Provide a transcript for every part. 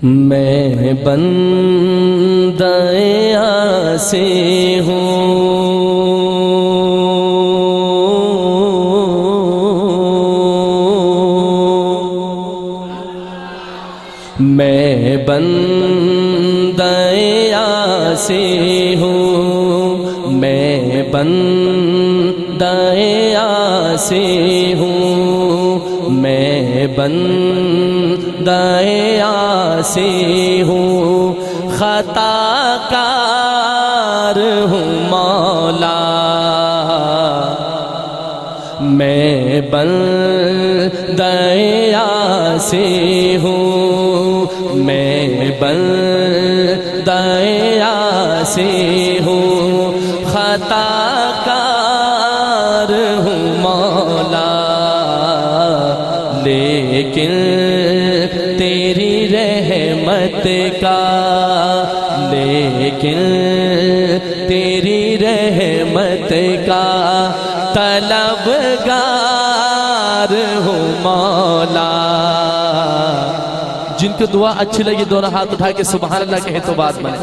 میں بندہ عاصی ہوں، میں بندہ عاصی ہوں، میں بندہ عاصی ہوں، میں بندہ عاصی ہوں، خطا کار ہوں مولا، میں بندہ عاصی ہوں، میں بندہ عاصی ہوں، خطا کار ہوں مولا، لیکن تیری رحمت کا، لیکن تیری رحمت کا طلبگار ہوں مولا۔ جن کو دعا اچھی لگی دونوں ہاتھ اٹھا کے سبحان اللہ کہے تو بات بنے،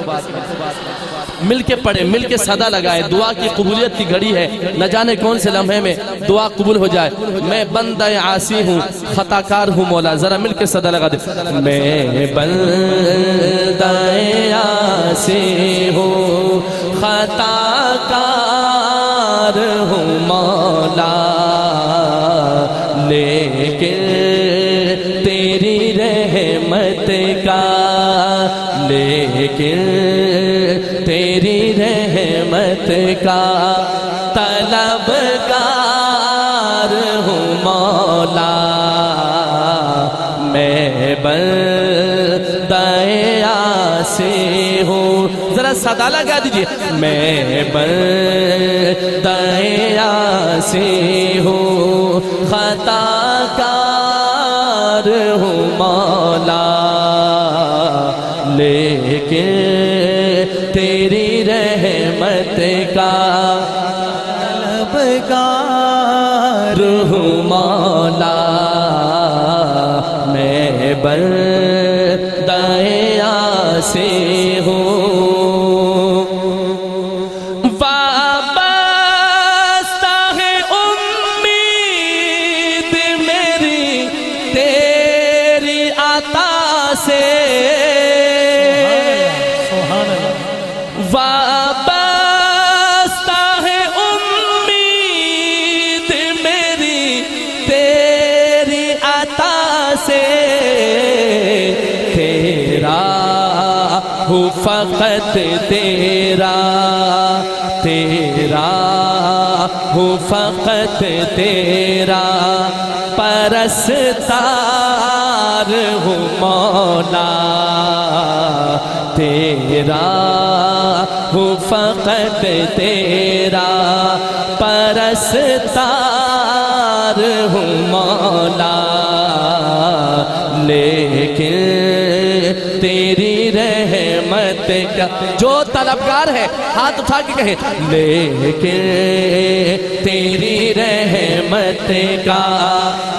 مل کے پڑھے، مل کے صدا لگائے، دعا کی قبولیت کی گھڑی ہے، نہ جانے کون سے لمحے میں دعا قبول ہو جائے۔ میں بندہ عاصی ہوں، خطا کار ہوں مولا، ذرا مل کے صدا لگا دے۔ میں بندہ عاصی ہوں، خطا کار ہوں مولا، لیکن تیری رحمت کا، لیکن تیری رحمت کا طلبگار ہوں مولا، میں بندہ عاصی ہوں، ذرا صدا لگا دیجئے۔ میں بندہ عاصی ہوں، خطا کار ہوں مولا، لیکن تیری رحمت کا طلبگار ہوں مولا، میں بندہ عاصی ہوں، وابستہ ہے امید میری تیری عطا سے، وابستہ ہے امید میری تیری عطا سے، تیرا ہوں فقط تیرا، تیرا ہوں فقط تیرا پرستار ہوں مولا، تیرا ہوں فقط تیرا پرستار ہوں مولا، لیکن تیری رحمت کا، جو طلبگار ہے ہاتھ اٹھا کے کہے، لیکن تیری رحمت کا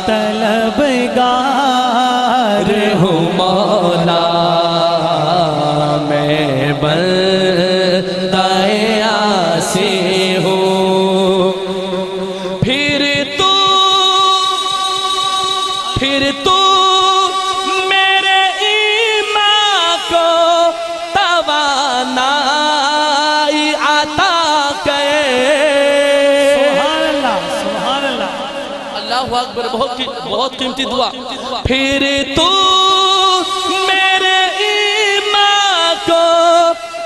طلبگار ہوں مولا، میں بندہ عاصی ہوں، پھر تو میرے ایمان کو توانائی عطا کرے۔ سبحان اللہ، سبحان اللہ، اللہ اکبر، بہت قیمتی دعا۔ پھر تو میرے ایمان کو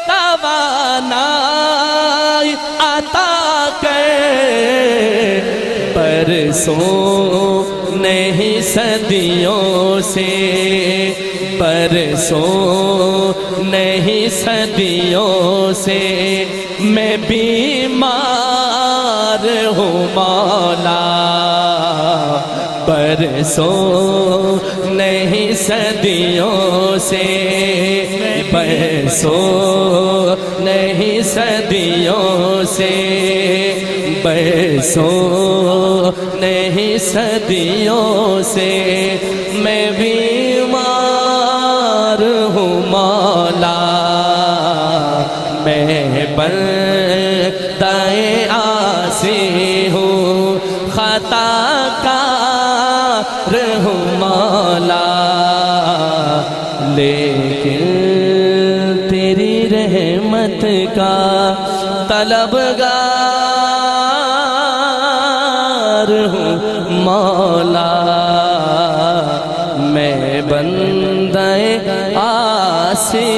توانائی عطا کرے، برسوں نہیں صدیوں سے، برسوں نہیں صدیوں سے میں بیمار ہوں مولا، برسوں نہیں صدیوں سے، برسوں نہیں صدیوں سے، برسوں نہیں صدیوں سے میں بیمار مولا میں بندہ عاصی ہوں خطا کار ہوں مولا لیکن تیری رحمت کا طلبگار ہوں مولا میں بندہ عاصی